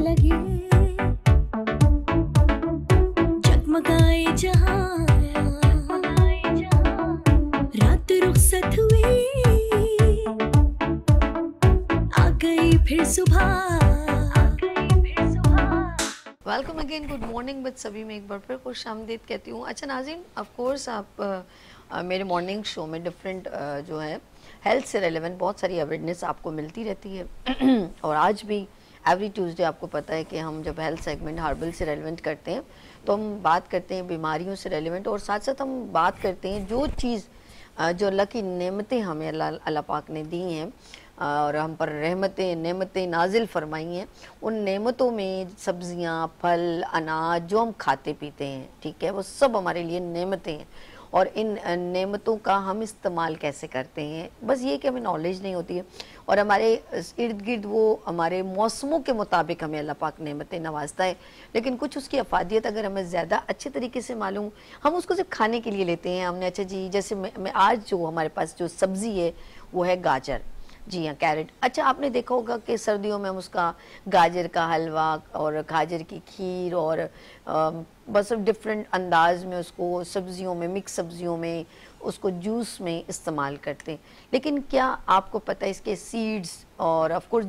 लगे, जगमगाए जहां, रात रुखसत हुई, आ गई फिर सुबह। Welcome again, good morning. But सभी में एक बार फिर खुश आमदीद कहती हूँ। अच्छा नाज़रीन, ऑफ कोर्स आप मेरे मॉर्निंग शो में डिफरेंट जो है हेल्थ से रेलेवेंट बहुत सारी अवेयरनेस आपको मिलती रहती है और आज भी एवरी ट्यूसडे आपको पता है कि हम जब हेल्थ सेगमेंट हर्बल से रेलेवेंट करते हैं तो हम बात करते हैं बीमारियों से रेलेवेंट, और साथ साथ हम बात करते हैं जो चीज़ जो अल्लाह की नेमतें हमें अल्लाह पाक ने दी हैं और हम पर नेमतें नाजिल फरमाई हैं, उन नेमतों में सब्जियां, फल, अनाज जो हम खाते पीते हैं, ठीक है, वो सब हमारे लिए नेमतें हैं। और इन नेमतों का हम इस्तेमाल कैसे करते हैं, बस ये कि हमें नॉलेज नहीं होती है और हमारे इर्द गिर्द वो हमारे मौसमों के मुताबिक हमें अल्लाह पाक नेमतें नवाजता है, लेकिन कुछ उसकी अफादियत अगर हमें ज़्यादा अच्छे तरीके से मालूम, हम उसको सिर्फ खाने के लिए लेते हैं। हमने अच्छा जी, जैसे मैं आज जो हमारे पास जो सब्ज़ी है वो है गाजर, जी हाँ, कैरेट। अच्छा आपने देखा होगा कि सर्दियों में हम उसका गाजर का हलवा और गाजर की खीर और बस डिफरेंट अंदाज में उसको सब्जियों में, मिक्स सब्जियों में, उसको जूस में इस्तेमाल करते हैं। लेकिन क्या आपको पता है इसके सीड्स और ऑफ कोर्स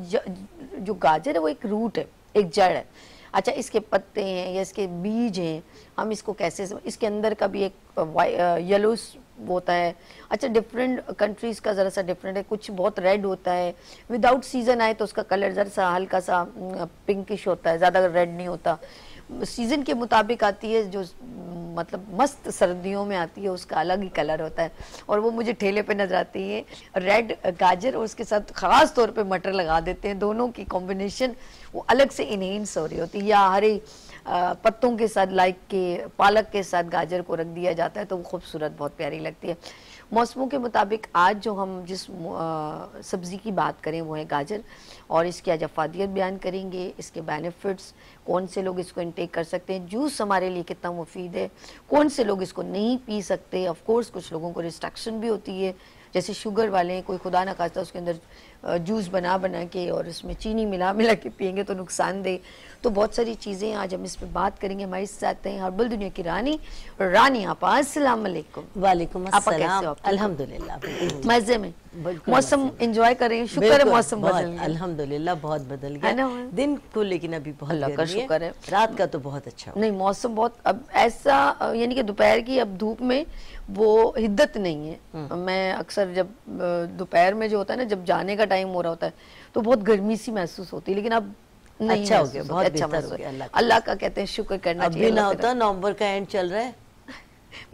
जो गाजर है वो एक रूट है, एक जड़ है। अच्छा इसके पत्ते हैं या इसके बीज हैं, हम इसको कैसे, इसके अंदर का भी एक येलो होता है। अच्छा डिफरेंट कंट्रीज़ का ज़रा सा डिफरेंट है, कुछ बहुत रेड होता है, विदाउट सीज़न आए तो उसका कलर ज़रा सा हल्का सा पिंकिश होता है, ज़्यादा रेड नहीं होता। सीज़न के मुताबिक आती है, जो मतलब मस्त सर्दियों में आती है उसका अलग ही कलर होता है और वो मुझे ठेले पे नजर आती है, रेड गाजर और उसके साथ ख़ास तौर पे मटर लगा देते हैं, दोनों की कॉम्बिनेशन वो अलग से इनहेंस हो रही होती है। या हरे पत्तों के साथ लाइक के पालक के साथ गाजर को रख दिया जाता है तो वो खूबसूरत बहुत प्यारी लगती है। मौसमों के मुताबिक आज जो हम जिस सब्ज़ी की बात करें वो है गाजर, और इसकी आज अफादियत बयान करेंगे, इसके बेनिफिट्स, कौन से लोग इसको इनटेक कर सकते हैं, जूस हमारे लिए कितना मुफीद है, कौन से लोग इसको नहीं पी सकते। ऑफ कोर्स कुछ लोगों को रिस्ट्रिक्शन भी होती है, जैसे शुगर वाले हैं, कोई खुदा ना खास्ता उसके अंदर जूस बना के और उसमें चीनी मिला के पियेंगे तो नुकसान दे। तो बहुत सारी चीज़ें आज हम इस पे बात करेंगे। हमारे साथ हैं हर्बल दुनिया की रानी आपा। अस्सलाम वालेकुम। वालेकुम अस्सलाम। अल्हम्दुलिल्लाह मज़े में, मौसम एंजॉय कर रही हूँ, शुक्र है मौसम बदल गया, अल्हम्दुलिल्लाह बहुत बदल गया दिन को, लेकिन अभी बहुत अल्लाह का शुक्र है, रात का तो बहुत अच्छा नहीं मौसम बहुत अब ऐसा, यानी कि दोपहर की अब धूप में वो हिद्दत नहीं है। मैं अक्सर जब दोपहर में जो होता है ना, जब जाने का टाइम हो रहा होता है तो बहुत गर्मी सी महसूस होती है, लेकिन अब नहीं, अच्छा हो गया, बहुत अच्छा महसूस, अल्लाह का कहते हैं शुक्र करना चाहिए। अभी ना होता, नवंबर का एंड चल रहा है,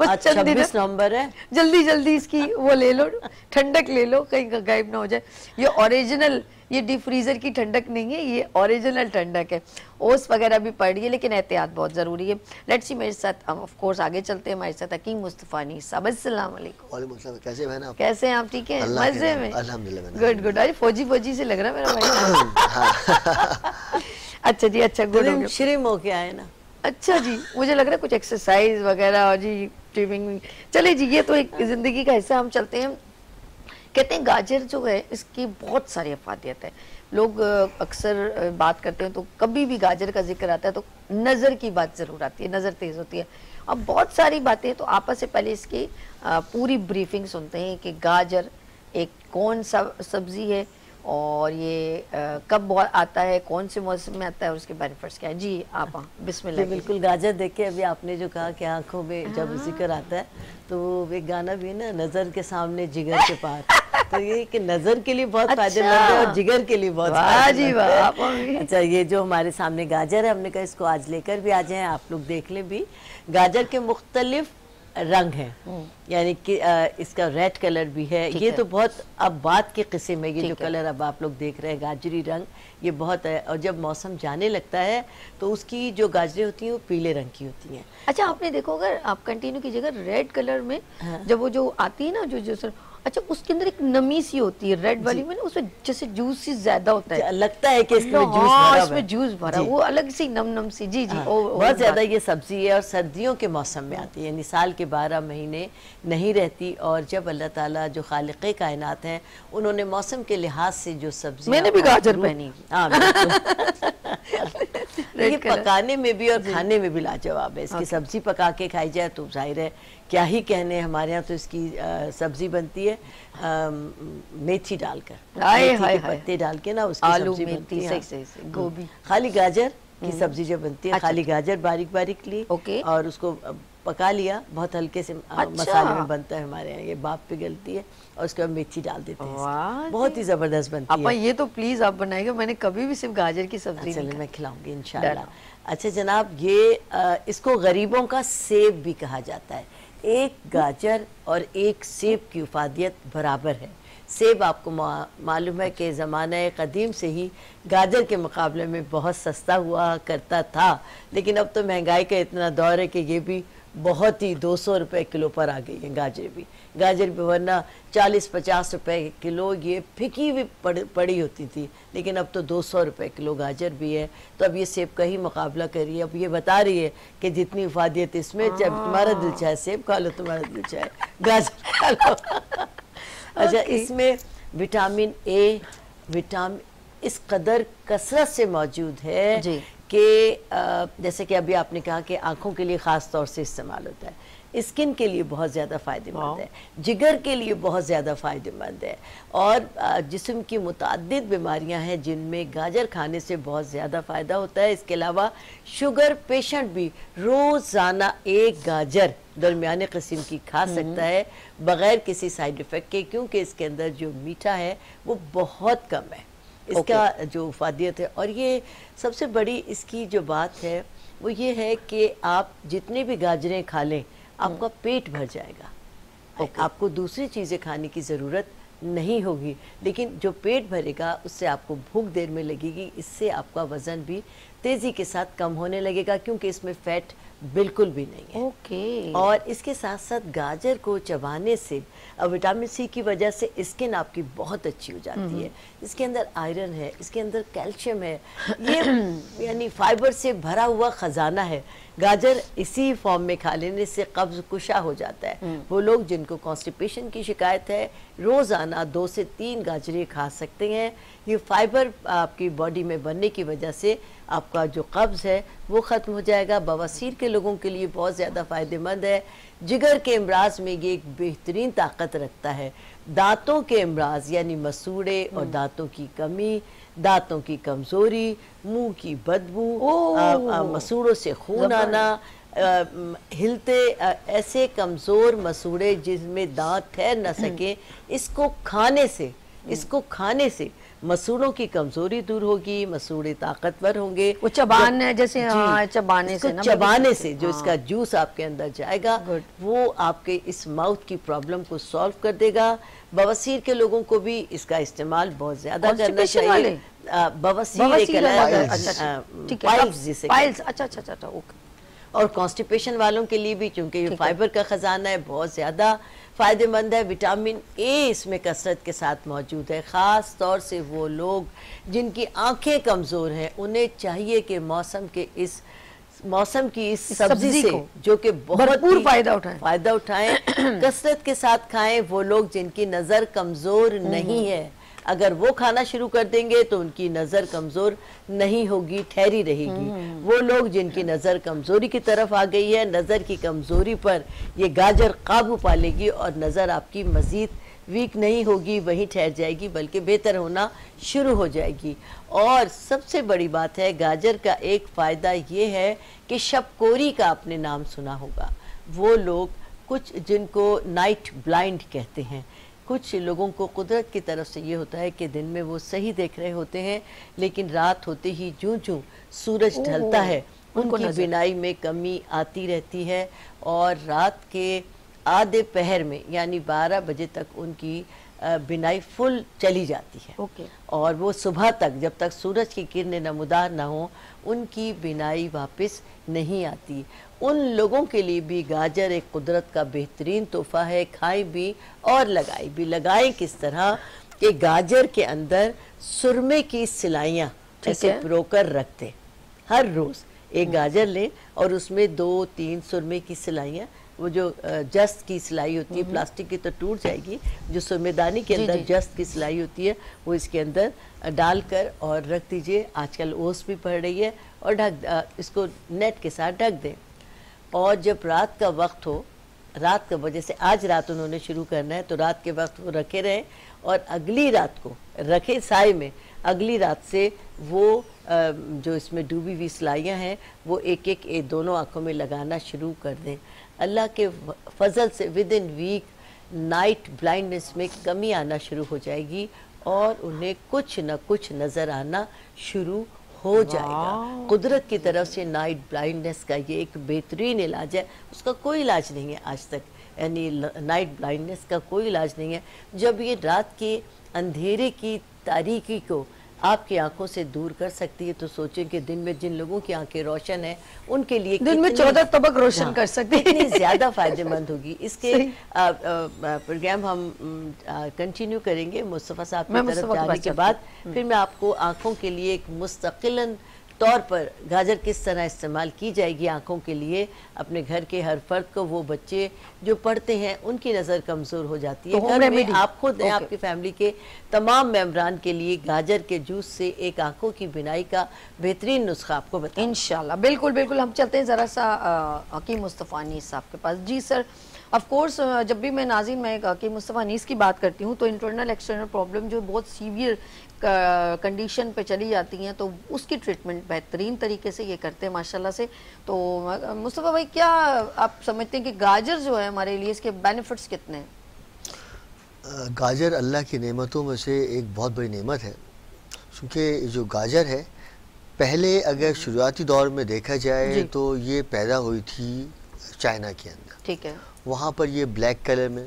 आज 26 नवंबर है, जल्दी जल्दी इसकी वो ले लो, ठंडक ले लो, कहीं का गायब ना हो जाए। ये ओरिजिनल, ये डीप फ्रीजर की ठंडक नहीं है, ये ओरिजिनल ठंडक है। ओस वगैरह भी पड़ रही है लेकिन एहतियात बहुत ज़रूरी है। लेट्स सी, मेरे साथ ऑफ कोर्स आगे चलते हैं, हमारे साथ हकीम मुस्तफ़ा साहब। अस्सलाम वालेकुम। वालेकुम सलाम। कैसे हैं आप? कैसे हैं आप? ठीक है, मज़े में, अल्हम्दुलिल्लाह। Good good. अरे फौजी से लग रहा है मेरा भाई। अच्छा जी, अच्छा गुड, श्रीम हो के आए ना। अच्छा जी, मुझे लग रहा है कुछ एक्सरसाइज वगैरह और जी ट्रिमिंग। चले जी, ये तो एक ज़िंदगी का हिस्सा। हम चलते हैं, कहते हैं गाजर जो है इसकी बहुत सारी अफादियत है। लोग अक्सर बात करते हैं तो कभी भी गाजर का जिक्र आता है तो नज़र की बात ज़रूर आती है, नज़र तेज़ होती है। अब बहुत सारी बातें, तो आपस से पहले इसकी पूरी ब्रीफिंग सुनते हैं कि गाजर एक कौन सा सब्ज़ी है और ये कब आता है, कौन से मौसम में आता है और उसके बेनिफिट्स क्या है। जी आप बिस्मिल्लाह। बिल्कुल, गाजर देख के अभी आपने जो कहा कि आंखों में जब जिक्र आता है तो एक गाना भी है ना, नजर के सामने जिगर के पार, तो ये कि नजर के लिए बहुत फायदेमंद है और जिगर के लिए बहुत फायदेमंद है। अच्छा, ये जो हमारे सामने गाजर है, हमने कहा इसको आज लेकर भी आ जाएं, आप लोग देख लें भी। गाजर के मुख्तलिफ रंग है, यानी कि इसका रेड कलर भी है, ये तो बहुत अब बात की किस्म है। ये जो कलर अब आप लोग देख रहे हैं गाजरी रंग, ये बहुत है, और जब मौसम जाने लगता है तो उसकी जो गाजरें होती हैं वो पीले रंग की होती हैं। अच्छा आपने देखो, अगर आप कंटिन्यू कीजिएगा, रेड कलर में जब वो जो आती है ना, जो अच्छा उसके अंदर एक नमी सी होती है रेड वाली में ना, उसमें जैसे जूस सी ज्यादा होता है, लगता है कि इसमें जूस भरा है, इसमें जूस भरा, वो अलग सी नम सी। जी जी, बहुत ज्यादा ये सब्जी है और सर्दियों के मौसम में आती है, यानी साल के 12 महीने नहीं रहती। और जब अल्लाह ताला जो खालिक़े कायनात हैं उन्होंने मौसम के लिहाज से जो सब्जी, मैंने भी गाजर पहनी, रेड कलर। पकाने में भी और खाने में भी लाजवाब है। इसकी सब्जी पका के खाई जाए तो जाहिर है क्या ही कहने, हमारे यहाँ तो इसकी सब्जी बनती है मेथी डालकर, मेथी के पत्ते डाल के ना उसकी आलू सब्जी मेथी, बनती है। सही, गोभी। खाली गाजर की सब्जी जब बनती है, खाली गाजर बारीक बारीक ली और उसको पका लिया, बहुत हल्के से मसाले में बनता है हमारे यहाँ, ये भाप पिघलती है और उसके बाद मेथी डाल देते हैं, बहुत ही जबरदस्त बनती है। ये तो प्लीज आप बनाइएगा, मैंने कभी भी सिर्फ गाजर की सब्जी चलिए मैं खिलाऊंगी इंशाल्लाह। अच्छा जनाब, ये इसको गरीबों का सेब भी कहा जाता है। एक गाजर और एक सेब की इफादियत बराबर है। सेब आपको मालूम है कि ज़माने कदीम से ही गाजर के मुकाबले में बहुत सस्ता हुआ करता था, लेकिन अब तो महंगाई का इतना दौर है कि ये भी बहुत ही 200 रुपए किलो पर आ गई है गाजर भी वरना 40-50 रुपए किलो ये फिकी भी पड़ी होती थी, लेकिन अब तो 200 रुपए किलो गाजर भी है। तो अब ये सेब का ही मुकाबला कर रही है। अब ये बता रही है कि जितनी इफादियत इसमें, चाहे तुम्हारा दिल चाहे सेब खा लो, तुम्हारा दिल चाहे गाजर खा लो। अच्छा इसमें विटामिन ए इस कदर कसरत से मौजूद है कि जैसे कि अभी आपने कहा कि आंखों के लिए ख़ास तौर से इस्तेमाल होता है, स्किन के लिए बहुत ज़्यादा फ़ायदेमंद है, जिगर के लिए बहुत ज़्यादा फ़ायदेमंद है और जिस्म की मुतअद्दिद बीमारियां हैं जिनमें गाजर खाने से बहुत ज़्यादा फ़ायदा होता है। इसके अलावा शुगर पेशेंट भी रोज़ाना एक गाजर दरमियाने किस्म की खा सकता है बग़ैर किसी साइड इफ़ेक्ट के, क्योंकि इसके अंदर जो मीठा है वो बहुत कम है, इसका जो इफादियत है। और ये सबसे बड़ी इसकी जो बात है वो ये है कि आप जितने भी गाजरें खा लें आपका पेट भर जाएगा, आपको दूसरी चीज़ें खाने की ज़रूरत नहीं होगी, लेकिन जो पेट भरेगा उससे आपको भूख देर में लगेगी, इससे आपका वज़न भी तेज़ी के साथ कम होने लगेगा क्योंकि इसमें फ़ैट बिल्कुल भी नहीं है। और इसके साथ साथ गाजर को चबाने से विटामिन सी की वजह से स्किन आपकी बहुत अच्छी हो जाती है। इसके अंदर आयरन है, इसके अंदर कैल्शियम है, ये यानी फाइबर से भरा हुआ ख़जाना है। गाजर इसी फॉर्म में खा लेने से कब्ज़ कुशा हो जाता है। वो लोग जिनको कॉन्स्टिपेशन की शिकायत है रोज़ाना 2 से 3 गाजरें खा सकते हैं। ये फाइबर आपकी बॉडी में बनने की वजह से आपका जो कब्ज़ है वो ख़त्म हो जाएगा। बवासीर के लोगों के लिए बहुत ज़्यादा फ़ायदेमंद है। जिगर के अमराज में ये एक बेहतरीन ताकत रखता है। दांतों के अमराज यानी मसूड़े और दांतों की कमी, दांतों की कमज़ोरी, मुंह की बदबू, मसूड़ों से खून आना, हिलते ऐसे कमज़ोर मसूड़े जिसमें दांत ठहर न सके, इसको खाने से मसूड़ों की कमजोरी दूर होगी, मसूड़े ताकतवर होंगे। वो चबाने जैसे चबाने से जो इसका जूस आपके अंदर जाएगा वो आपके इस माउथ की प्रॉब्लम को सॉल्व कर देगा। बवासीर के लोगों को भी इसका इस्तेमाल बहुत ज्यादा करना चाहिए। बवासीर और कॉन्स्टिपेशन वालों के लिए भी, क्योंकि ये फाइबर का खजाना है, बहुत ज़्यादा फ़ायदेमंद है। विटामिन ए इसमें कसरत के साथ मौजूद है। ख़ास तौर से वो लोग जिनकी आंखें कमज़ोर हैं उन्हें चाहिए कि मौसम की इस सब्जी से जो कि बहुत फ़ायदा उठाएं, कसरत के साथ खाएं। वो लोग जिनकी नज़र कमज़ोर नहीं है, अगर वो खाना शुरू कर देंगे तो उनकी नज़र कमज़ोर नहीं होगी, ठहरी रहेगी। वो लोग जिनकी नज़र कमज़ोरी की तरफ आ गई है, नज़र की कमज़ोरी पर ये गाजर काबू पा लेगी और नज़र आपकी मज़ीद वीक नहीं होगी, वहीं ठहर जाएगी बल्कि बेहतर होना शुरू हो जाएगी। और सबसे बड़ी बात है, गाजर का एक फ़ायदा ये है कि शबकोरी का आपने नाम सुना होगा। वो लोग कुछ जिनको नाइट ब्लाइंड कहते हैं, कुछ लोगों को कुदरत की तरफ से ये होता है कि दिन में वो सही देख रहे होते हैं, लेकिन रात होते ही जूं सूरज ढलता है उनकी बिनाई में कमी आती रहती है और रात के आधे पहर में यानी 12 बजे तक उनकी बिनाई फुल चली जाती है। और वो सुबह तक, जब तक सूरज की किरणें नमूदार ना हो, उनकी बिनाई वापस नहीं आती। उन लोगों के लिए भी गाजर एक कुदरत का बेहतरीन तोहफा है। खाएं भी और लगाई भी। लगाएं किस तरह कि गाजर के अंदर सुरमे की सिलाइयाँ ऐसे पिरोकर रखते, हर रोज़ एक गाजर लें और उसमें 2-3 सुरमे की सिलाइयाँ वो जो जस्त की सिलाई होती है, प्लास्टिक की तो टूट जाएगी, जो सुरमेदानी के अंदर जस्त की सिलाई होती है वो इसके अंदर डालकर और रख दीजिए। आजकल ओस भी पड़ रही है, और इसको नेट के साथ ढक दें। और जब रात का वक्त हो, रात का वजह से आज रात उन्होंने शुरू करना है, तो रात के वक्त वो रखे रहें और अगली रात को रखे साए में। अगली रात से वो जो इसमें डूबी हुई सिलाइयाँ हैं वो एक एक दोनों आँखों में लगाना शुरू कर दें। अल्लाह के फजल से within week night blindness में कमी आना शुरू हो जाएगी और उन्हें कुछ न कुछ नज़र आना शुरू हो जाएगा। कुदरत की तरफ से नाइट ब्लाइंडनेस का ये एक बेहतरीन इलाज है, उसका कोई इलाज नहीं है आज तक, यानी नाइट ब्लाइंडनेस का कोई इलाज नहीं है। जब ये रात के अंधेरे की तारीकी को आपकी आंखों से दूर कर सकती है, तो सोचें कि दिन में जिन लोगों की आंखें रोशन है उनके लिए दिन में 14 तबक रोशन कर सकती है, कितनी ज्यादा फायदेमंद होगी। इसके प्रोग्राम हम कंटिन्यू करेंगे मुस्तफ़ा साहब की तरफ जाने के बाद। फिर मैं आपको आंखों के लिए एक मुस्तकिलन तौर पर गाजर किस तरह इस्तेमाल की जाएगी आंखों के लिए, अपने घर के हर फर्द को, वो बच्चे जो पढ़ते हैं उनकी नज़र कमज़ोर हो जाती है, तो घर में आप खुद आपकी फैमिली के तमाम मेंबरान के लिए गाजर के जूस से एक आंखों की बिनाई का बेहतरीन नुस्खा आपको बताएं इंशाल्लाह। बिल्कुल बिल्कुल, हम चलते हैं ज़रा सा हकीम मुस्तफ़ा अनीस साहब के पास। जी सर, ऑफ कोर्स जब भी मैं नाज़रीन मैं हकीम मुस्तफ़ा अनीस की बात करती हूँ तो इंटरनल एक्सटर्नल प्रॉब्लम जो बहुत सीवियर कंडीशन पे चली जाती हैं तो उसकी ट्रीटमेंट बेहतरीन तरीके से ये करते हैं माशाल्लाह से। तो मुस्तफ़ा भाई, क्या आप समझते हैं कि गाजर जो है हमारे लिए, इसके बेनिफिट्स कितने हैं? गाजर अल्लाह की नेमतों में से एक बहुत बड़ी नेमत है, क्योंकि जो गाजर है पहले अगर शुरुआती दौर में देखा जाए तो ये पैदा हुई थी चाइना के अंदर, ठीक है। वहाँ पर ये ब्लैक कलर में,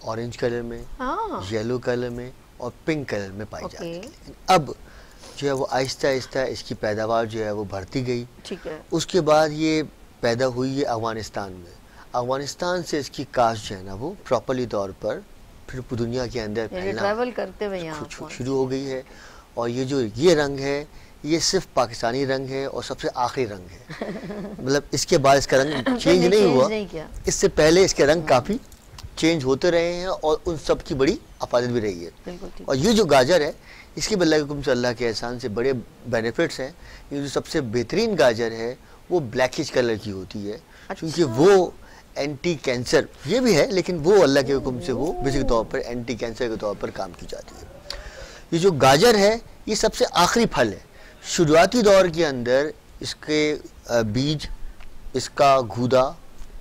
ऑरेंज कलर में, येलो कलर में और पिंक कलर में पाई जाती है। लेकिन अब जो है वो आहिस्ता आहिस्ता इसकी पैदावार जो है वो बढ़ती गई, ठीक है। उसके बाद ये पैदा हुई है अफगानिस्तान में। अफगानिस्तान से इसकी काश्त जो है ना वो प्रॉपरली तौर पर फिर दुनिया के अंदर ट्रैवल करते हुए यहाँ शुरू हो गई है। और ये जो ये रंग है ये सिर्फ पाकिस्तानी रंग है और सबसे आखिरी रंग है मतलब इसके बाद इसका रंग चेंज नहीं हुआ, इससे पहले इसके रंग काफ़ी चेंज होते रहे हैं और उन सब की बड़ी अफादत भी रही है। और ये जो गाजर है इसके अल्लाह के हुक्म से, अल्लाह के एहसान से बड़े बेनिफिट्स हैं। ये जो सबसे बेहतरीन गाजर है वो ब्लैकिश कलर की होती है, क्योंकि वो एंटी कैंसर ये भी है, लेकिन वो अल्लाह के हुक्म से वो बेसिक तौर पर एंटी कैंसर के तौर पर काम की जाती है। ये जो गाजर है ये सबसे आखिरी फल है। शुरुआती दौर के अंदर इसके बीज, इसका गूदा,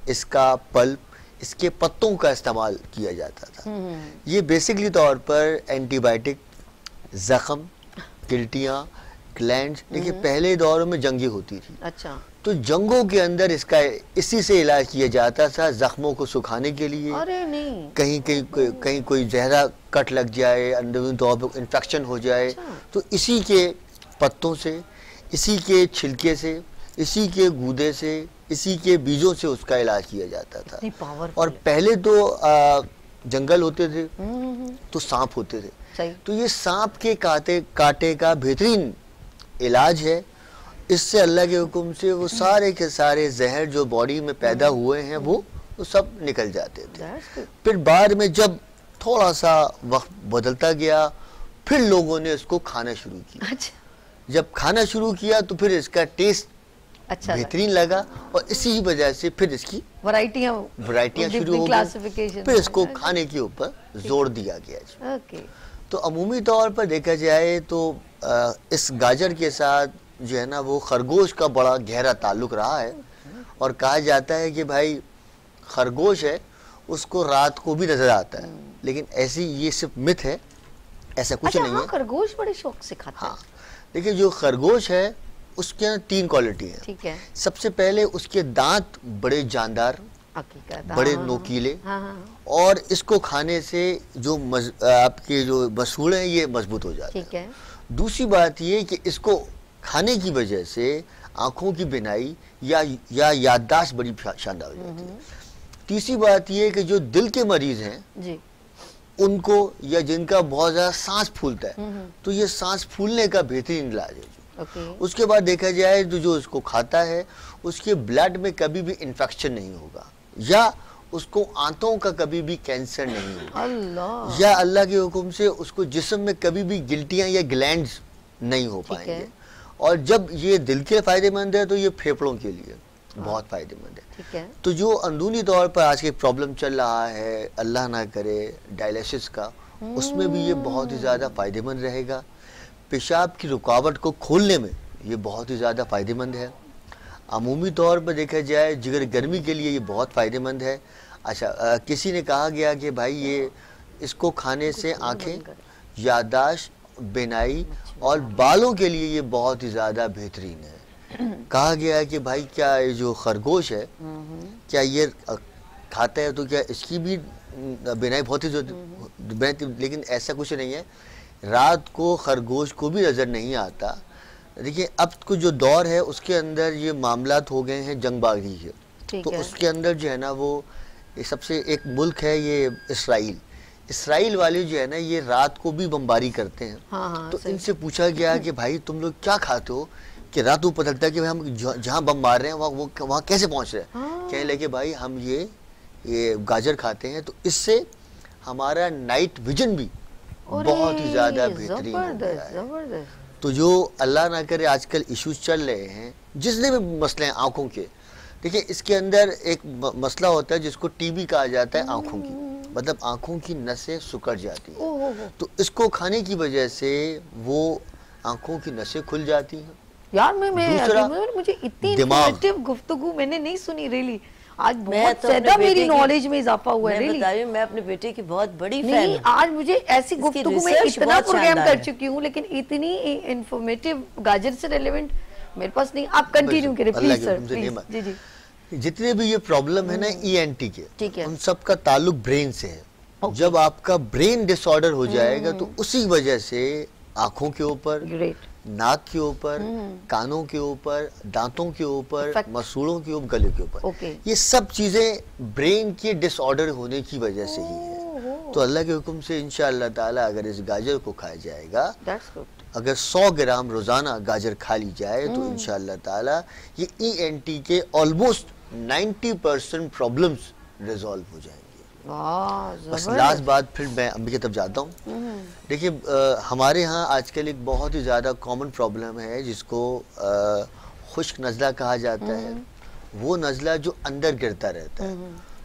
इसका पल्प, इसके पत्तों का इस्तेमाल किया जाता था। ये बेसिकली तौर पर एंटीबायोटिक, जख्म, गिल्टियाँ, ग्लैंड्स, देखिए पहले दौर में जंगी होती थी, अच्छा, तो जंगों के अंदर इसका इसी से इलाज किया जाता था, जख्मों को सुखाने के लिए। अरे नहीं, कहीं कोई जहरा कट लग जाए, अंदरूनी तौर पर इन्फेक्शन हो जाए, अच्छा, तो इसी के पत्तों से, इसी के छिलके से, इसी के गूदे से, इसी के बीजों से उसका इलाज किया जाता था। और पहले तो जंगल होते थे तो सांप होते थे, तो ये सांप के काटे का बेहतरीन इलाज है। इससे अल्लाह के हुक्म से वो सारे के सारे जहर जो बॉडी में पैदा हुए हैं वो सब निकल जाते थे। फिर बाद में जब थोड़ा सा वक्त बदलता गया फिर लोगों ने इसको खाना शुरू किया। अच्छा। जब खाना शुरू किया तो फिर इसका टेस्ट अच्छा बेहतरीन लगा और इसी वजह से फिर इसकी वैरायटियां शुरू हो गई, फिर इसको खाने के ऊपर जोर दिया गया। तो अमूमी तौर पर देखा जाए तो इस गाजर के साथ जो है ना वो खरगोश का बड़ा गहरा ताल्लुक रहा है। और कहा जाता है कि भाई खरगोश है उसको रात को भी नजर आता है, लेकिन ऐसी ये सिर्फ मिथ है, ऐसा कुछ नहीं है। खरगोश बड़े शौक से खाता है। हाँ, देखिए जो खरगोश है उसके अंदर 3 क्वालिटी है, ठीक है। सबसे पहले उसके दांत बड़े जानदार, बड़े नोकीले, और इसको खाने से जो आपके जो मसूड़े हैं ये मजबूत हो जाते हैं, ठीक है। दूसरी बात ये कि इसको खाने की वजह से आंखों की बिनाई या याददाश्त बड़ी शानदार हो जाती है। तीसरी बात ये कि जो दिल के मरीज हैं जी, उनको या जिनका बहुत ज्यादा सांस फूलता है तो ये सांस फूलने का बेहतरीन इलाज है। उसके बाद देखा जाए तो जो इसको खाता है उसके ब्लड में कभी भी इन्फेक्शन नहीं होगा, या उसको आंतों का कभी भी कैंसर नहीं होगा, अल्लाह, या अल्लाह के हुक्म से उसको जिस्म में कभी भी गिल्टियां या ग्लैंड्स नहीं हो पाएंगे। और जब ये दिल के फायदेमंद है तो ये फेफड़ों के लिए बहुत फायदेमंद है। ठीक है। तो जो अंदरूनी तौर पर आज के प्रॉब्लम चल रहा है, अल्लाह ना करे डायलिसिस का, उसमें भी ये बहुत ही ज़्यादा फायदेमंद रहेगा। पेशाब की रुकावट को खोलने में ये बहुत ही ज़्यादा फायदेमंद है। अमूमी तौर पर देखा जाए जिगर गर्मी के लिए ये बहुत फ़ायदेमंद है। अच्छा, किसी ने कहा गया कि भाई ये इसको खाने से आँखें, याददाश्त, बिनाई और बालों के लिए ये बहुत ही ज़्यादा बेहतरीन है। कहा गया है कि भाई क्या ये जो खरगोश है, क्या ये खाता है तो क्या इसकी भी बिनाई बहुत ही लेकिन ऐसा कुछ नहीं है। रात को खरगोश को भी नज़र नहीं आता। देखिए अब को जो दौर है उसके अंदर ये मामलात हो गए हैं जंगबाजी के, तो उसके अंदर जो है ना वो सबसे एक मुल्क है ये इसराइल वाले जो है ना ये रात को भी बमबारी करते हैं। हाँ, तो इनसे पूछा गया कि भाई तुम लोग क्या खाते हो कि रात को पता चलता है कि भाई हम जहाँ बम मार रहे हैं वहाँ कैसे पहुँच रहे हैं। कहने लगे भाई हम ये गाजर खाते हैं तो इससे हमारा नाइट विजन भी बहुत ही ज़्यादा बेहतरीन हो गया है। तो जो अल्लाह ना करे आजकल इश्यूज चल रहे हैं, जितने भी मसले हैं आँखों के, देखिए इसके अंदर एक मसला होता है जिसको टीबी कहा जाता है आँखों की, मतलब आँखों की नसें सिकुड़ जाती हैं। तो इसको खाने की वजह से वो आँखों की नसें खुल जाती हैं। यार मुझे इतनी इन्फॉर्मेटिव गुफ्तगू मैंने नहीं सुनी रियली। आज बहुत ज्यादा मेरी नॉलेज में इजाफा हुआ है। मैं बता रही हूं, मैं अपने बेटे की बहुत बड़ी फैन हूं। आज मुझे ऐसी गुफ्तगू में इतना प्रोग्राम कर चुकी हूँ लेकिन इतनी इन्फॉर्मेटिव गाजर से रिलेवेंट मेरे पास नहीं। आप कंटिन्यू करें प्लीज सर, प्लीज। जी जी। जितने भी ये प्रॉब्लम है ना ENT के, उन सब का ताल्लुक ब्रेन से है। जब आपका ब्रेन डिसऑर्डर हो जाएगा तो उसी वजह से आंखों के ऊपर, नाक के ऊपर, कानों के ऊपर, दांतों के ऊपर, मसूड़ों के ऊपर, गले के ऊपर, ये सब चीजें ब्रेन के डिसऑर्डर होने की वजह से ही है। तो अल्लाह के हुक्म से इंशाअल्लाह ताला अगर इस गाजर को खाया जाएगा, अगर 100 ग्राम रोजाना गाजर खा ली जाए तो इंशाअल्लाह ताला ये ENT के ऑलमोस्ट 90% प्रॉब्लम्स रिजॉल्व हो जाएंगे। बस लास्ट बात, फिर मैं अम्मी की तरफ जाता हूँ। देखिए हमारे यहाँ आजकल एक बहुत ही ज़्यादा कॉमन प्रॉब्लम है जिसको खुश्क नज़ला कहा जाता है। वो नज़ला जो अंदर गिरता रहता है,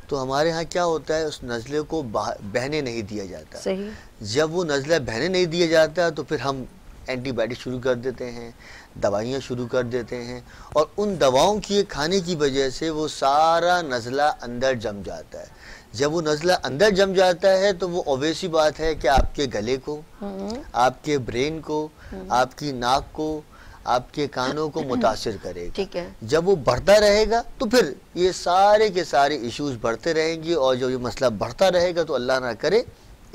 तो हमारे यहाँ क्या होता है उस नज़ले को बहने नहीं दिया जाता। सही। जब वो नज़ला बहने नहीं दिया जाता तो फिर हम एंटीबायोटिक शुरू कर देते हैं, दवाइयाँ शुरू कर देते हैं, और उन दवाओं की खाने की वजह से वो सारा नज़ला अंदर जम जाता है। जब वो नज़ला अंदर जम जाता है तो वो ऑब्वियस ही बात है कि आपके गले को, आपके ब्रेन को, आपकी नाक को, आपके कानों को मुतासिर करेगा। ठीक है। जब वो बढ़ता रहेगा तो फिर ये सारे के सारे इश्यूज बढ़ते रहेंगे, और जब ये मसला बढ़ता रहेगा तो अल्लाह ना करे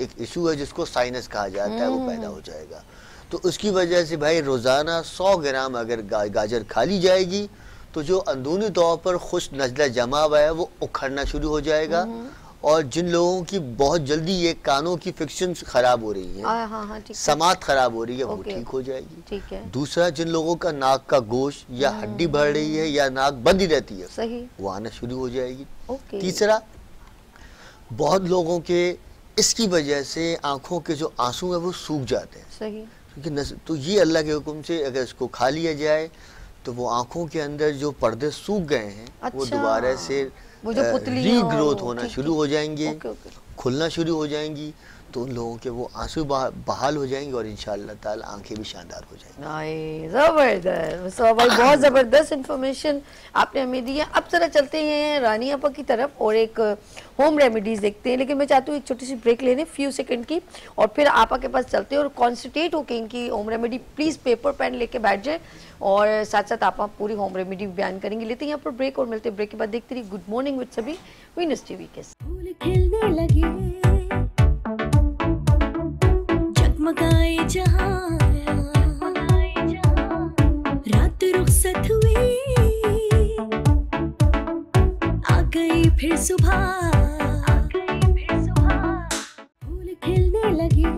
एक इशू है जिसको साइनस कहा जाता है, वो पैदा हो जाएगा। तो उसकी वजह से भाई रोज़ाना 100 ग्राम अगर गाजर खा ली जाएगी तो जो अंदरूनी तौर पर खुश नज़ला जमा हुआ है वो उखड़ना शुरू हो जाएगा। और जिन लोगों की बहुत जल्दी ये कानों की फिक्शंस खराब हो रही है, समात खराब हो रही है, वो ठीक हो जाएगी। ठीक है। दूसरा, जिन लोगों का नाक का गोश्त या हड्डी बढ़ रही है या नाक बंद ही रहती है, सही, वो आना शुरू हो जाएगी। तीसरा, बहुत लोगों के इसकी वजह से आंखों के जो आंसू है वो सूख जाते हैं। सही। क्योंकि तो ये अल्लाह के हुक्म से अगर इसको खा लिया जाए तो वो आंखों के अंदर जो पर्दे सूख गए हैं, वो दोबारा से रीग्रोथ होना शुरू हो जाएंगे, खुलना शुरू हो जाएंगी। तो उन लोगों के वो आंसू बहाल हो जाएंगे और इंशाअल्लाह ताला आंखें भी शानदार हो जाएंगी। जबरदस्त भाई, बहुत ज़बरदस्त इन्फॉर्मेशन आपने हमें दी है। अब जरा चलते हैं रानी आपा की तरफ और एक होम रेमेडीज देखते हैं, लेकिन मैं चाहती हूँ एक छोटी सी ब्रेक लेने फ्यू सेकंड की, और फिर आपा के पास चलते हैं और कॉन्सेंट्रेट होकर इनकी home remedy, please paper pen लेके बैठ जाए और साथ साथ आपा पूरी होम रेमेडी बयान करेंगे। लेते हैं यहाँ पर ब्रेक और मिलते हैं ब्रेक के बाद। देखते रहिए गुड मॉर्निंग विद सभी, वीनस टीवी के साथ। जगमगाए जहां, रात रुखसत हुई, आ गई फिर सुबह, फूल खिलने लगे,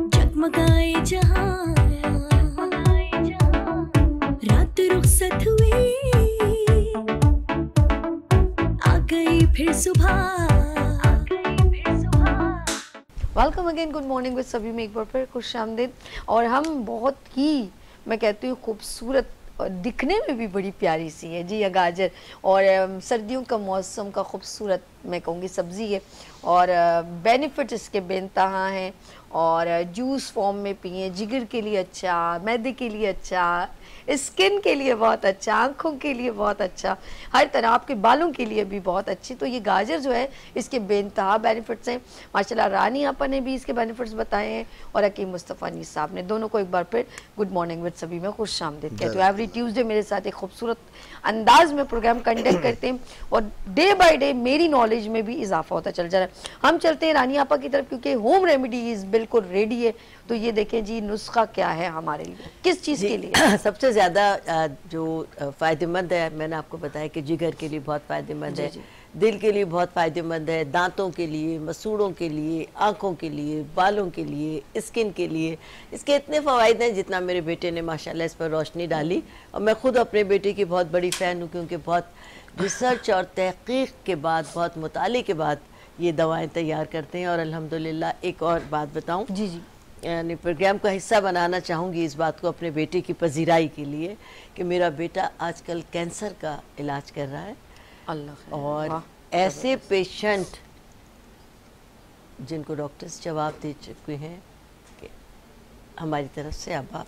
जगमगाए जहां, रात रुखसत हुई, welcome again, good morning with सभी में एक बार फिर खुश आमदीद। और हम बहुत ही, मैं कहती हूँ, खूबसूरत और दिखने में भी बड़ी प्यारी सी है जी ये गाजर। और सर्दियों का मौसम का खूबसूरत मैं कहूँगी सब्ज़ी है और बेनिफिट्स इसके बेनतहा हैं। और जूस फॉर्म में पिए, जिगर के लिए अच्छा, मैदे के लिए अच्छा, स्किन के लिए बहुत अच्छा, आँखों के लिए बहुत अच्छा, हर तरह आपके बालों के लिए भी बहुत अच्छी। तो ये गाजर जो है इसके बेनतहा बेनिफिट्स हैं माशाल्लाह। रानी आपा ने भी इसके बेनिफिट्स बताए हैं और हकीम मुस्तफ़ा अनीस साहब ने। दोनों को एक बार फिर गुड मॉर्निंग विद सभी में खुश आमदीद कहते हो। एवरी ट्यूसडे मेरे साथ एक खूबसूरत अंदाज में प्रोग्राम कंडक्ट करते हैं और डे बाय डे मेरी नॉलेज में भी इजाफा होता चल जा रहा है। हम चलते हैं रानी आपा की तरफ क्योंकि होम रेमेडीज बिल्कुल रेडी है। तो ये देखें जी, नुस्खा क्या है हमारे लिए, किस चीज़ के लिए सबसे ज़्यादा जो फ़ायदेमंद है, मैंने आपको बताया कि जिगर के लिए बहुत फ़ायदेमंद है, दिल के लिए बहुत फ़ायदेमंद है, दांतों के लिए, मसूड़ों के लिए, आँखों के लिए, बालों के लिए, स्किन के लिए। इसके इतने फ़वाइद हैं जितना मेरे बेटे ने माशाल्लाह इस पर रोशनी डाली। और मैं ख़ुद अपने बेटे की बहुत बड़ी फ़ैन हूँ क्योंकि बहुत रिसर्च और तहक़ीक़ के बाद, बहुत मुताले के बाद ये दवाएँ तैयार करते हैं। और अल्हम्दुलिल्लाह एक और बात बताऊँ, जी जी, यानी प्रोग्राम का हिस्सा बनाना चाहूँगी इस बात को अपने बेटे की पजीराई के लिए कि मेरा बेटा आजकल कैंसर का इलाज कर रहा है। अल्लाह। और ऐसे पेशेंट जिनको डॉक्टर्स जवाब दे चुके हैं कि हमारी तरफ से अब आप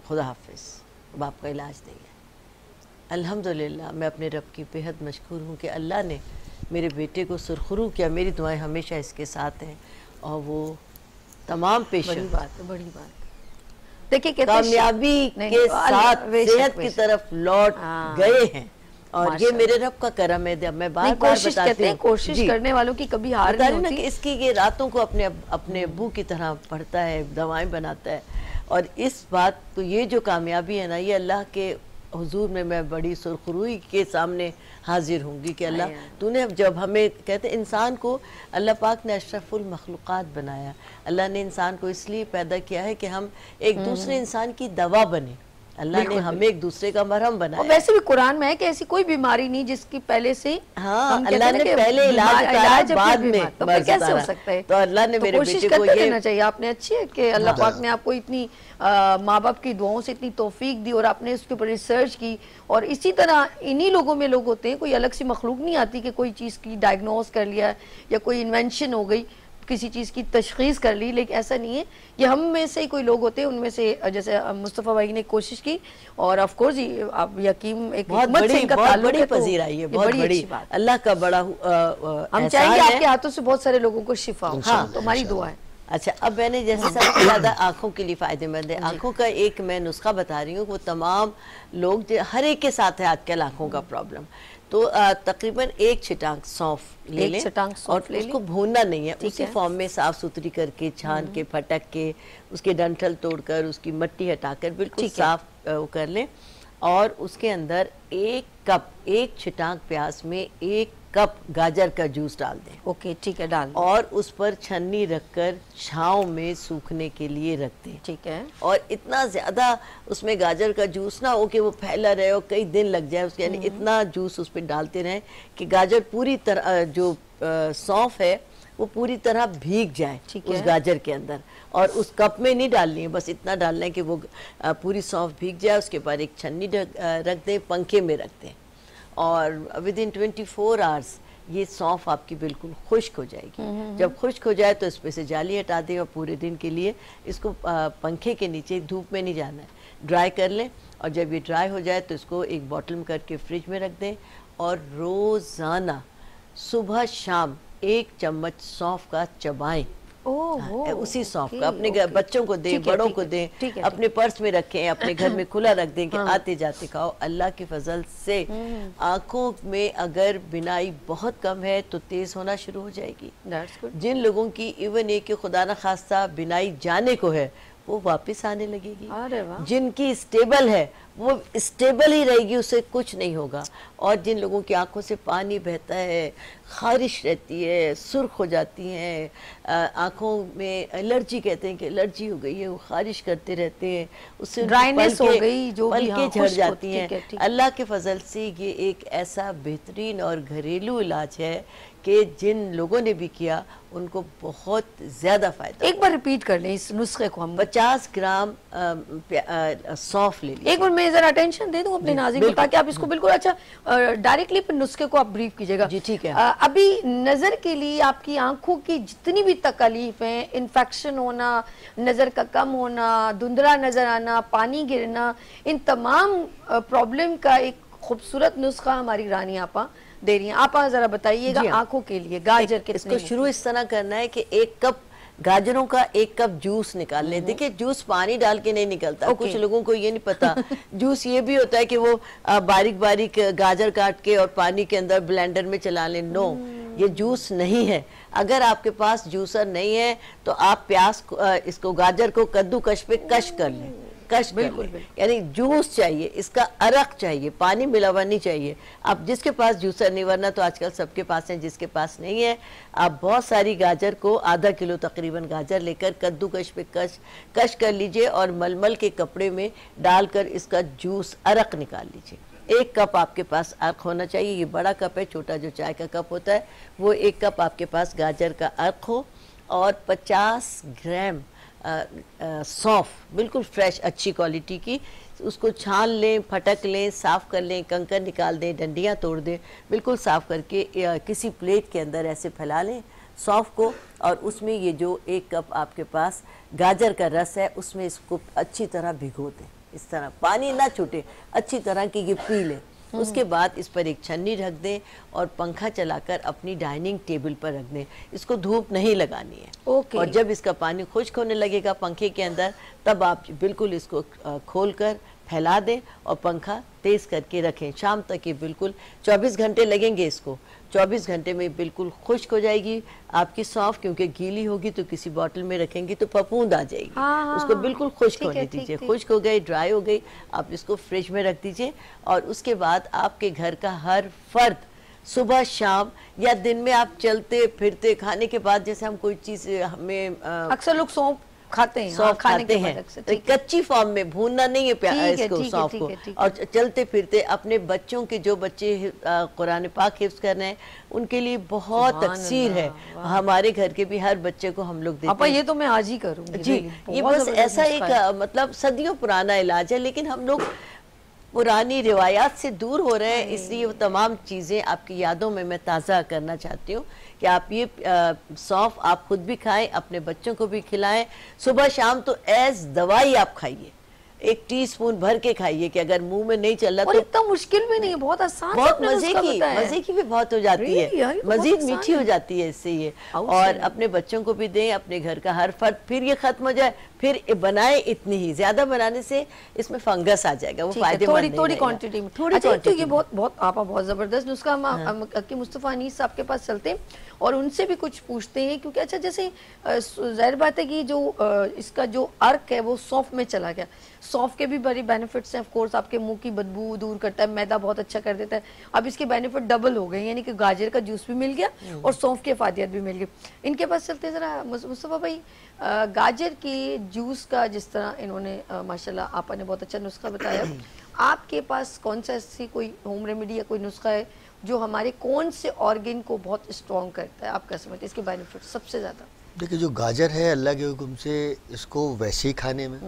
खुदा हाफिज़, अब आपका इलाज नहीं है। अल्हम्दुलिल्लाह मैं अपने रब की बेहद मशकूर हूँ कि अल्लाह ने मेरे बेटे को सुरखरू किया। मेरी दुआएं हमेशा इसके साथ हैं और वो तमाम पेशेंट, बड़ी बात है, बड़ी बात है। देखिए कामयाबी के साथ सेहत की तरफ लौट गए हैं। और ये मेरे रब का करम है। मैं बार बार बताती हूँ, कोशिश करने वालों की कभी हार नहीं होती। कि इसकी ये रातों को अपने अब्बू की तरह पढ़ता है, दवाएं बनाता है। और इस बात तो ये जो कामयाबी है ना, ये अल्लाह के हुजूर में मैं बड़ी सुरखरुई के सामने हाजिर होंगी कि अल्लाह तूने जब हमें कहते इंसान को अल्लाह पाक ने अशरफुल मखलूक़ात बनाया। अल्लाह ने इंसान को इसलिए पैदा किया है कि हम एक दूसरे इंसान की दवा बने। अल्लाह ने हमें एक दूसरे का मरहम बनाया। वैसे भी कुरान में है कि ऐसी कोई बीमारी नहीं जिसकी पहले से, हाँ, अल्लाह ने पहले इलाज बाद में, तो कैसे हो सकता है? तो अल्लाह ने मेरे कोशिश बेटे को ये करना चाहिए। आपने अच्छी है कि अल्लाह पाक ने आपको इतनी माँ बाप की दुआओं से इतनी तौफीक दी और आपने उसके ऊपर रिसर्च की। और इसी तरह इन्हीं लोगों में लोग होते हैं, कोई अलग सी मखलूक नहीं आती कि कोई चीज़ की डायग्नोज कर लिया या कोई इन्वेंशन हो गई, किसी चीज़ की तशखीस कर ली। लेकिन ऐसा नहीं है, ये हम में से ही कोई लोग होते हैं, उनमें से जैसे मुस्तफ़ा भाई ने कोशिश की। और ऑफ कोर्स आप यकीम एक बहुत बड़ी पजीराई है, बहुत बड़ी अल्लाह का बड़ा हम चाहेंगे आपके हाथों से बहुत सारे लोगों को शिफा हो। हाँ, तो हमारी दुआ है। अच्छा, अब मैंने जैसे सबसे ज़्यादा आँखों के लिए फ़ायदेमंद है। आँखों का एक मैं नुस्खा बता रही हूँ, वो तमाम लोग हर एक के साथ है आजकल आँखों का प्रॉब्लम। तो तकरीबन एक छिटांक सौंफ ले लें और उसको भूनना नहीं है, उसी फॉर्म में साफ़ सुथरी करके, छान के, फटक के, उसके डंठल तोड़कर, उसकी मट्टी हटाकर बिल्कुल साफ कर लें। और उसके अंदर एक छिटांक प्याज में 1 कप गाजर का जूस डाल दें। ओके, ठीक है, डाल। और उस पर छन्नी रखकर छांव में सूखने के लिए रख दें। ठीक है। और इतना ज़्यादा उसमें गाजर का जूस ना हो कि वो फैला रहे और कई दिन लग जाए उसके, यानी इतना जूस उस पर डालते रहें कि गाजर पूरी तरह, जो सौंफ है वो पूरी तरह भीग जाए उस गाजर के अंदर। और उस कप में नहीं डालनी है, बस इतना डालना है कि वो पूरी सौंफ भीग जाए। उसके बाद एक छन्नी रख दें, पंखे में रख दें और विद इन 24 आवर्स ये सौंफ आपकी बिल्कुल खुश्क हो जाएगी। जब खुश्क हो जाए तो इसमें से जाली हटा दें और पूरे दिन के लिए इसको पंखे के नीचे, धूप में नहीं जाना है, ड्राई कर लें। और जब ये ड्राई हो जाए तो इसको एक बॉटल में करके फ्रिज में रख दें और रोज़ाना सुबह शाम 1 चम्मच सौंफ का चबाएं। उसी सौंफ का अपने बच्चों को दें, बड़ों को दें, अपने पर्स में रखें, अपने घर में खुला रख दें कि आते जाते खाओ। अल्लाह की फजल से आंखों में अगर बिनाई बहुत कम है तो तेज होना शुरू हो जाएगी। जिन लोगों की इवन एक कि खुदा न खास्ता बिनाई जाने को है वो वापस आने लगेगी। जिनकी स्टेबल है वो स्टेबल ही रहेगी, उससे कुछ नहीं होगा। और जिन लोगों की आंखों से पानी बहता है, खारिश रहती है, सुर्ख हो जाती हैं, आंखों में एलर्जी, कहते हैं कि एलर्जी हो गई है, वो खारिश करते रहते हैं, उससे ड्राइनेस हो गई, जो पलकें झड़ जाती हैं। अल्लाह के फजल से ये एक ऐसा बेहतरीन और घरेलू इलाज है कि जिन लोगों ने भी किया उनको बहुत ज़्यादा फ़ायदा। एक बार रिपीट कर लें इस नुस्खे को हम। 50 ग्राम सौंफ ले लीजिए। एक बार मैं ज़रा अटेंशन दे दूं अपने नाज़रीन को, ताकि आप इसको बिल्कुल अच्छा डायरेक्टली फिर नुस्खे को आप ब्रीफ कीजिएगा। जी ठीक है। अभी नज़र के लिए आपकी आंखों की जितनी भी तकलीफ हैं, इन्फेक्शन होना, नज़र का कम होना, धुंधला नज़र आना, पानी गिरना, इन तमाम प्रॉब्लम का एक खूबसूरत नुस्खा हमारी रानी आपा दे रही हैं। आप जरा बताइएगा आंखों के लिए गाजर के। इसको शुरू इस तरह करना है कि 1 कप गाजरों का 1 कप जूस निकाल लें। देखिए जूस पानी डाल के नहीं निकलता। कुछ लोगों को ये नहीं पता जूस ये भी होता है कि वो बारीक बारीक गाजर काट के और पानी के अंदर ब्लेंडर में चला लें। नो, ये जूस नहीं है। अगर आपके पास जूसर नहीं है तो आप प्याज इसको गाजर को कद्दूकश पे कश कर लें। कश बिल्कुल, यानी जूस चाहिए, इसका अरक चाहिए, पानी मिला हुआ नहीं चाहिए। आप जिसके पास जूसर नहीं, वरना तो आजकल सबके पास है, जिसके पास नहीं है आप बहुत सारी गाजर को आधा किलो तकरीबन गाजर लेकर कद्दूकश पे कश कर लीजिए और मलमल के कपड़े में डालकर इसका जूस अरक निकाल लीजिए। 1 कप आपके पास अर्क होना चाहिए। ये बड़ा कप है, छोटा जो चाय का कप होता है वो 1 कप आपके पास गाजर का अर्क हो और 50 ग्राम सौंफ बिल्कुल फ्रेश अच्छी क्वालिटी की, उसको छान लें, फटक लें, साफ़ कर लें, कंकर निकाल दें, डंडियाँ तोड़ दें, बिल्कुल साफ़ करके किसी प्लेट के अंदर ऐसे फैला लें सौंफ को और उसमें ये जो 1 कप आपके पास गाजर का रस है उसमें इसको अच्छी तरह भिगो दें। इस तरह पानी ना छूटे, अच्छी तरह की ये पी लें। उसके बाद इस पर एक छन्नी रख दें और पंखा चलाकर अपनी डाइनिंग टेबल पर रख दें। इसको धूप नहीं लगानी है। और जब इसका पानी खुश्क होने लगेगा पंखे के अंदर, तब आप बिल्कुल इसको खोलकर फैला दें और पंखा तेज़ करके रखें। शाम तक ये बिल्कुल 24 घंटे लगेंगे इसको। 24 घंटे में बिल्कुल खुश्क हो जाएगी आपकी सौंफ, क्योंकि गीली होगी तो किसी बॉटल में रखेंगी तो फफूंद आ जाएगी। उसको बिल्कुल खुश्क होने दीजिए। खुश्क हो गई, ड्राई हो गई, आप इसको फ्रिज में रख दीजिए। और उसके बाद आपके घर का हर फर्द सुबह शाम या दिन में आप चलते फिरते खाने के बाद, जैसे हम कोई चीज़ हमें अक्सर लोग सौंफ खाते हैं, सौंफ खाते हैं तो कच्ची फॉर्म में भूनना नहीं है इसको सौंफ को। और चलते फिरते अपने बच्चों के, जो बच्चे कुरान पाक हिफ्ज कर रहे हैं उनके लिए बहुत तकसीर है। हमारे घर के भी हर बच्चे को हम लोग देते हैं। ये तो मैं आज ही करूँगी जी। ये बस ऐसा एक मतलब सदियों पुराना इलाज है, लेकिन हम लोग पुरानी रिवायात से दूर हो रहे हैं, इसलिए वो तमाम चीज़ें आपकी यादों में मैं ताज़ा करना चाहती हूँ कि आप ये सौंफ आप खुद भी खाएं, अपने बच्चों को भी खिलाएं। सुबह शाम तो एज दवाई आप खाइए, 1 टीस्पून भर के खाइए कि अगर मुंह में नहीं चल रहा तो इतना मुश्किल भी नहीं है, बहुत आसान, बहुत मजे की भी बहुत हो जाती है, मजीद मीठी हो जाती है इससे ये। और अपने बच्चों को भी दें, अपने घर का हर फर्द। फिर ये खत्म हो जाए, फिर बनाए इतनी ही, ज्यादा बनाने से इसमें फंगस आ जाएगा, वो फायदेमंद नहीं। थोड़ी क्वांटिटी में, थोड़ी क्वांटिटी। तो ये बहुत आपा बहुत जबरदस्त नुस्खा। हम कि मुस्तफा अनीस साहब के पास चलते हैं और उनसे भी कुछ पूछते हैं, क्योंकि अच्छा जैसे जाहिर बात है कि जो इसका जो अर्क है वो सौंफ में चला गया। सौंफ के भी बड़े बेनिफिट्स हैं, ऑफ कोर्स आपके मुंह की बदबू दूर करता है, मैदा बहुत अच्छा कर देता है। अब इसके बेनिफिट डबल हो गए, यानी कि गाजर का जूस भी मिल गया और सौंफ की अफादियत भी मिल गई। इनके पास चलते हैं जरा मुस्तफा भाई, गाजर के जूस का जिस तरह इन्होंने माशाल्लाह आपा ने बहुत अच्छा नुस्खा बताया, आपके पास कौन सा ऐसी कोई होम रेमेडी या कोई नुस्खा है जो हमारे कौन से ऑर्गन को बहुत स्ट्रॉन्ग करता है, आप क्या समझते हैं इसके बेनिफिट सबसे ज़्यादा? देखिए जो गाजर है अल्लाह के हुक्म से इसको वैसे ही खाने में,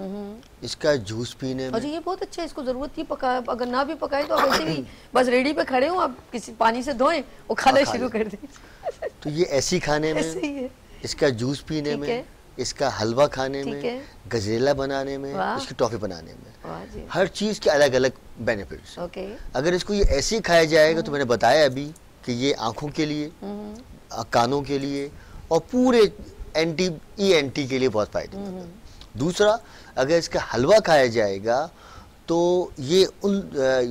इसका जूस पीने में, और ये बहुत अच्छा है, इसको ज़रूरत ही पका, अगर ना भी पकाए तो वैसे भी बस रेडी पे खड़े हो आप, किसी पानी से धोएं और खाना शुरू कर दें। तो ये ऐसी खाने में, इसका जूस पीने में, इसका हलवा खाने में, गजरेला बनाने में, इसकी टॉफी बनाने में, हर चीज़ के अलग अलग बेनिफिट्स। अगर इसको ये ऐसे ही खाया जाएगा तो मैंने बताया अभी कि ये आँखों के लिए, कानों के लिए और पूरे एंटी के लिए बहुत फायदेमंद है। दूसरा, अगर इसका हलवा खाया जाएगा तो ये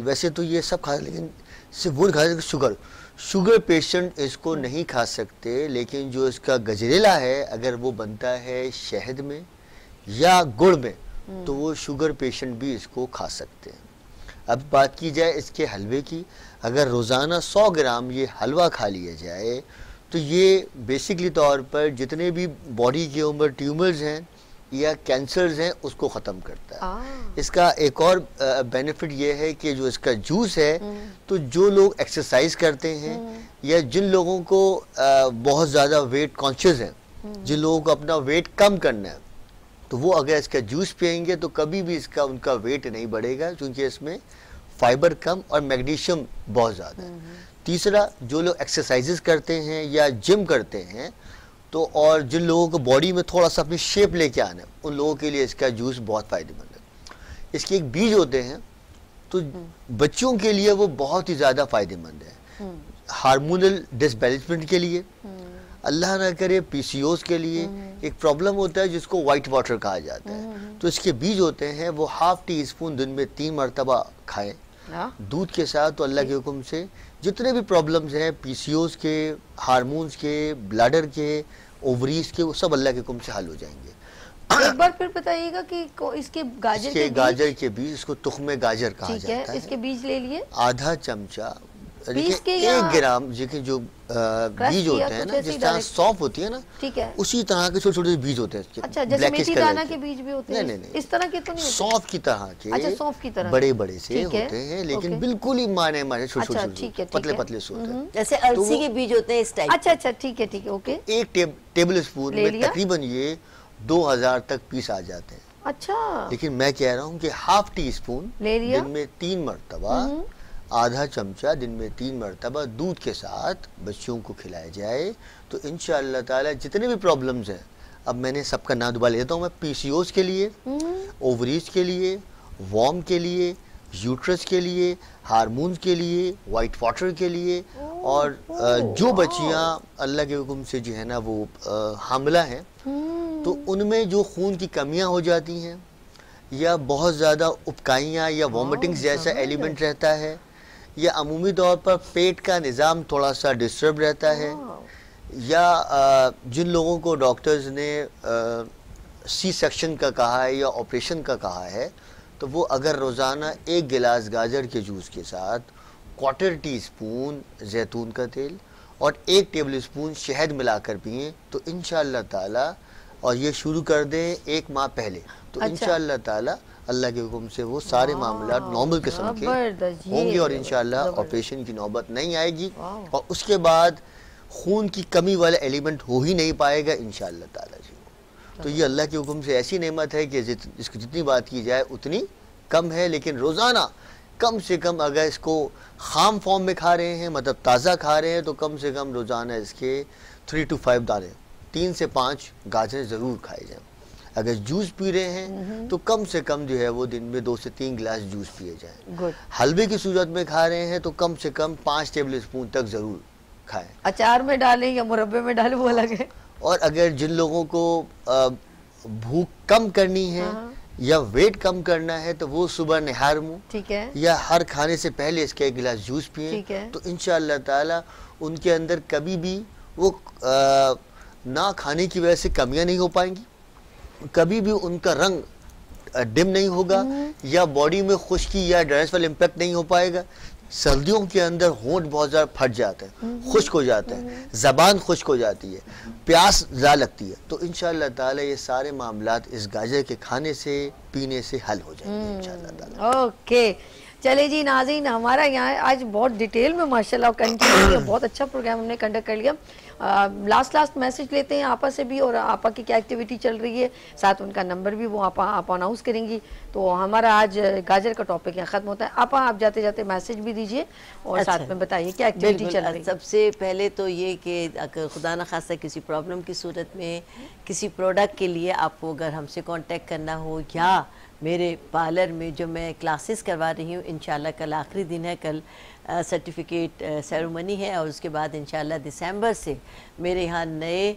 वैसे तो ये सब खा, लेकिन सिर्फ वो खा सकते, शुगर पेशेंट इसको नहीं खा सकते, लेकिन जो इसका गजरेला है अगर वो बनता है शहद में या गुड़ में तो वो शुगर पेशेंट भी इसको खा सकते हैं। अब बात की जाए इसके हलवे की, अगर रोज़ाना 100 ग्राम ये हलवा खा लिया जाए तो ये बेसिकली तौर पर जितने भी बॉडी के ऊपर ट्यूमर्स हैं या कैंसर्स हैं उसको ख़त्म करता है। इसका एक और बेनिफिट ये है कि जो इसका जूस है, तो जो लोग एक्सरसाइज करते हैं या जिन लोगों को बहुत ज़्यादा वेट कॉन्शियस हैं, जिन लोगों को अपना वेट कम करना है, तो वो अगर इसका जूस पियेंगे तो कभी भी इसका उनका वेट नहीं बढ़ेगा, क्योंकि इसमें फाइबर कम और मैग्नीशियम बहुत ज़्यादा है। तीसरा, जो लोग एक्सरसाइजेस करते हैं या जिम करते हैं, तो और जिन लोगों को बॉडी में थोड़ा सा अपनी शेप लेके आना है, उन लोगों के लिए इसका जूस बहुत फ़ायदेमंद है। इसके एक बीज होते हैं, तो बच्चों के लिए वो बहुत ही ज़्यादा फ़ायदेमंद है। हार्मोनल डिसबैलेंसमेंट के लिए, अल्लाह ना करे पीसीओएस के लिए एक प्रॉब्लम होता है जिसको वाइट वाटर कहा जाता है, तो इसके बीज होते हैं, वो हाफ टी स्पून दिन में 3 मरतबा खाएं दूध के साथ, तो अल्लाह के हुक्म से जितने भी प्रॉब्लम्स हैं पीसीओएस के, हार्मोन्स के, ब्लैडर के, ओवरीज के, वो सब अल्लाह के हुक्म से हल हो जाएंगे। एक बार फिर बताइएगा कि इसके गाजर के बीज, इसको तुख्मे गाजर कहा जाता है। इसके बीज ले लिए आधा चमचा, 1 ग्राम जो बीज होते हैं ना, जिस तरह सौंफ होती है ना, ठीक है, उसी तरह के छोटे छोटे बीज होते हैं इसके। अच्छा, जैसे मेथी दाना के बीज भी होते हैं? नहीं, इस तरह के तो नहीं होते। सौंफ की तरह के, अच्छा, सौंफ की तरह बड़े बड़े से होते हैं, लेकिन बिल्कुल ही माने छोटे छोटे पतले पतले से होते हैं, जैसे अलसी के बीज होते हैं इस टाइप। अच्छा, ठीक है, ओके। 1 टेबल स्पून में तकरीबन ये 2000 तक पीस आ जाते हैं। अच्छा, लेकिन मैं कह रहा हूँ कि हाफ टी स्पून दिन में 3 मरतबा, आधा चमचा दिन में 3 मरतबा दूध के साथ बच्चों को खिलाया जाए, तो इंशाअल्लाह ताला जितने भी प्रॉब्लम्स हैं, अब मैंने सबका नाम दोबारा लेता हूँ मैं, पीसीओएस के लिए, ओवरीज के लिए, वॉर्म के लिए, यूट्रस के लिए, हार्मोन्स के लिए, वाइट वाटर के लिए, और जो बच्चियाँ अल्लाह के हुक्म से जो है ना वो हामिला हैं, तो उनमें जो खून की कमियाँ हो जाती हैं या बहुत ज़्यादा उपकाइयाँ या वॉमिटिंग्स जैसा एलिमेंट रहता है, या अमूमी तौर पर पेट का निज़ाम थोड़ा सा डिस्टर्ब रहता है, या जिन लोगों को डॉक्टर्स ने सी सेक्शन का कहा है या ऑपरेशन का कहा है, तो वो अगर रोज़ाना 1 गिलास गाजर के जूस के साथ 1/4 टी-स्पून जैतून का तेल और 1 टेबल स्पून शहद मिलाकर पिएं, तो इंशाअल्लाह ताला, और ये शुरू कर दें 1 माह पहले, तो इंशाअल्लाह ताला अल्लाह के हुक्म से वो सारे मामला नॉर्मल किस्म के होंगे और इंशाअल्लाह ऑपरेशन की नौबत नहीं आएगी, और उसके बाद खून की कमी वाला एलिमेंट हो ही नहीं पाएगा इंशाअल्लाह ताला जी। तो ये अल्लाह के हुक्म से ऐसी नेमत है कि इसकी जितनी बात की जाए उतनी कम है, लेकिन रोज़ाना कम से कम अगर इसको खाम फॉर्म में खा रहे हैं, मतलब ताज़ा खा रहे हैं, तो कम से कम रोज़ाना इसके 3 to 5 दाने, 3 से 5 गाजर ज़रूर खाए जाएँ। अगर जूस पी रहे हैं तो कम से कम जो है वो दिन में 2 से 3 गिलास जूस पिए जाएं। हलवे की सूरत में खा रहे हैं तो कम से कम 5 टेबल स्पून तक ज़रूर खाएं। अचार में डालें या मुरब्बे में डालें वो अलग है। और अगर जिन लोगों को भूख कम करनी है या वेट कम करना है, तो वो सुबह निहार मुँह, ठीक है, या हर खाने से पहले इसका 1 गिलास जूस पिए, तो इंशाअल्लाह ताला उनके अंदर कभी भी वो ना खाने की वजह से कमियां नहीं हो पाएंगी, कभी भी उनका रंग डिम नहीं होगा, या बॉडी में खुश्की या ड्राइनेस वाला इम्पैक्ट नहीं हो पाएगा। सर्दियों के अंदर होंठ बहुत ज़्यादा फट जाता है, खुश्क हो जाता है, ज़बान खुश्क हो जाती है, प्यास ज़्यादा लगती है, तो इंशाअल्लाह ताला ये सारे मामलात इस गाजर के खाने से पीने से हल हो जाएंगे इंशाअल्लाह ताला। ओके, चले जी नाज़रीन, हमारा यहाँ आज बहुत डिटेल में माशाल्लाह कंटिन्यू बहुत अच्छा प्रोग्राम हमने कंडक्ट कर लिया। लास्ट मैसेज लेते हैं आपा से भी, और आपा की क्या एक्टिविटी चल रही है, साथ उनका नंबर भी वो आप अनाउंस करेंगी। तो हमारा आज गाजर का टॉपिक यहाँ ख़त्म होता है। आपा आप जाते जाते मैसेज भी दीजिए और अच्छा, साथ में बताइए क्या एक्टिविटी चल रही है। सबसे पहले तो ये कि अगर खुदा न खास्ता किसी प्रॉब्लम की सूरत में किसी प्रोडक्ट के लिए आपको अगर हमसे कांटेक्ट करना हो, या मेरे पार्लर में जो मैं क्लासेस करवा रही हूँ, इंशाल्लाह कल आखिरी दिन है, कल सर्टिफिकेट सेरेमनी है, और उसके बाद इंशाल्लाह दिसंबर से मेरे यहाँ नए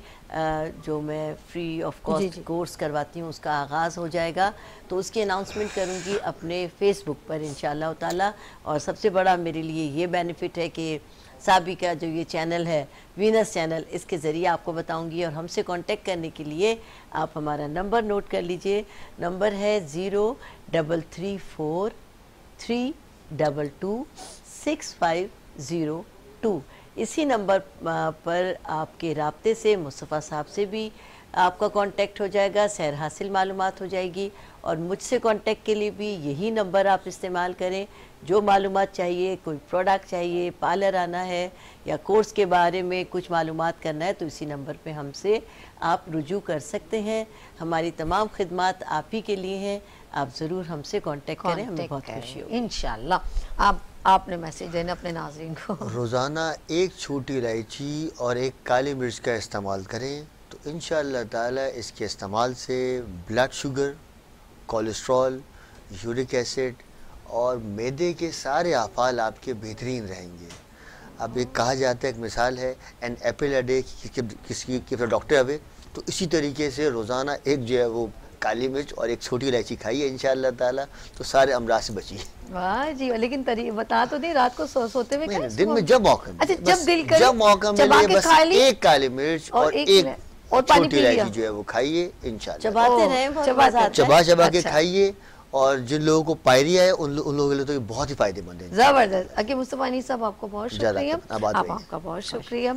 जो मैं फ्री ऑफ कॉस्ट कोर्स करवाती हूँ उसका आगाज़ हो जाएगा, तो उसकी अनाउंसमेंट करूँगी अपने फेसबुक पर इंशाल्लाह ताला। और सबसे बड़ा मेरे लिए ये बेनिफिट है कि साबी का जो ये चैनल है वीनस चैनल, इसके ज़रिए आपको बताऊंगी, और हमसे कांटेक्ट करने के लिए आप हमारा नंबर नोट कर लीजिए। नंबर है 0343226502। इसी नंबर पर आपके राब्ते से मुस्तफ़ा साहब से भी आपका कांटेक्ट हो जाएगा, सैर हासिल मालूमात हो जाएगी। और मुझसे कांटेक्ट के लिए भी यही नंबर आप इस्तेमाल करें। जो मालूमात चाहिए, कोई प्रोडक्ट चाहिए, पार्लर आना है या कोर्स के बारे में कुछ मालूमात करना है, तो इसी नंबर पे हमसे आप रुजू कर सकते हैं। हमारी तमाम खिदमात आप ही के लिए हैं। आप ज़रूर हमसे कांटेक्ट करें, हमें बहुत खुशी होगी। इंशाल्लाह। आपने मैसेज देना अपने नाज़रीन को। रोज़ाना एक छोटी इलायची और एक काली मिर्च का इस्तेमाल करें तो इंशाअल्लाह ताला इसके इस्तेमाल से blood sugar, cholesterol, uric acid और मैदे के सारे आफाल आपके बेहतरीन रहेंगे। अब एक कहा जाता है, एक मिसाल है, एन एप्पल अ डे, किसी डॉक्टर अवे, तो इसी तरीके से रोज़ाना एक जो है वो काली मिर्च और एक छोटी इलायची खाइए इंशाअल्लाह ताला, तो सारे अमराज से बचिए। वाह जी, लेकिन बता तो नहीं, रात को सोते हुए खाएं, दिन में जब मौका मिले, अच्छा जब दिल करे, जब मौका मिले, बस एक काली मिर्च और एक छोटी इलायची जो है वो खाइए इंशाअल्लाह। चबाते रहें, चबा के खाइए। और जिन लोगों को पायरिया है उन लोगों के लिए तो ये बहुत ही फायदेमंद है। जबरदस्त। अकीम मुस्तफा अनीस साहब, आपको बहुत शुक्रिया, आपका बहुत शुक्रिया।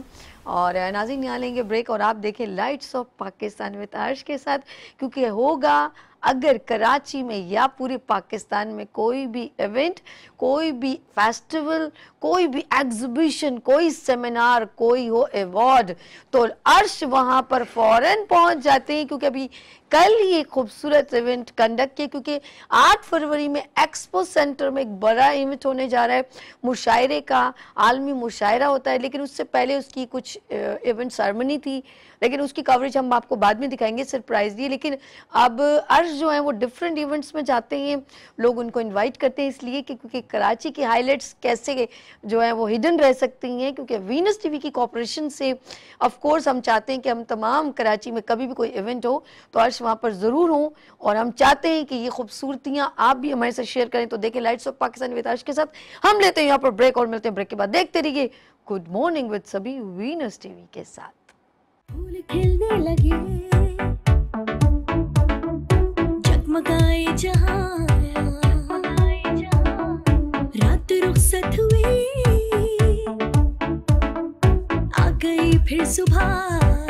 और नाज़रीन, यहाँ लेंगे ब्रेक और आप देखें लाइट्स ऑफ पाकिस्तान विद अर्श के साथ, क्योंकि होगा अगर कराची में या पूरे पाकिस्तान में कोई भी इवेंट, कोई भी फेस्टिवल, कोई भी एग्जीबिशन, कोई सेमिनार, कोई हो अवार्ड, तो अर्श वहाँ पर फौरन पहुँच जाते हैं। क्योंकि अभी कल ही एक खूबसूरत इवेंट कंडक्ट किया, क्योंकि 8 फरवरी में एक्सपो सेंटर में एक बड़ा इवेंट होने जा रहा है, मुशायरे का, आलमी मुशायरा होता है। लेकिन उससे पहले उसकी कुछ इवेंट सेरेमनी थी, लेकिन उसकी कवरेज हम आपको बाद में दिखाएंगे, सरप्राइज दिए। लेकिन अब अर्श जो है वो डिफरेंट इवेंट्स में जाते हैं, लोग उनको इनवाइट करते हैं, इसलिए कि क्योंकि कराची की हाईलाइट्स कैसे जो है वो हिडन रह सकती हैं, क्योंकि वीनस टीवी की कॉपरेशन से ऑफ कोर्स हम चाहते हैं कि हम तमाम कराची में कभी भी कोई इवेंट हो तो अर्श वहाँ पर ज़रूर हो। और हम चाहते हैं कि ये खूबसूरतियाँ आप भी हमारे साथ शेयर करें। तो देखें लाइट्स ऑफ पाकिस्तान विद अर्श के साथ, हम लेते हैं यहाँ पर ब्रेक और मिलते हैं ब्रेक के बाद। देखते रहिए गुड मॉर्निंग विद सभी वीनस टीवी के साथ। फूल खिलने लगे, जगमगाए जहां, रात रुखसत हुई, आ गई फिर सुबह।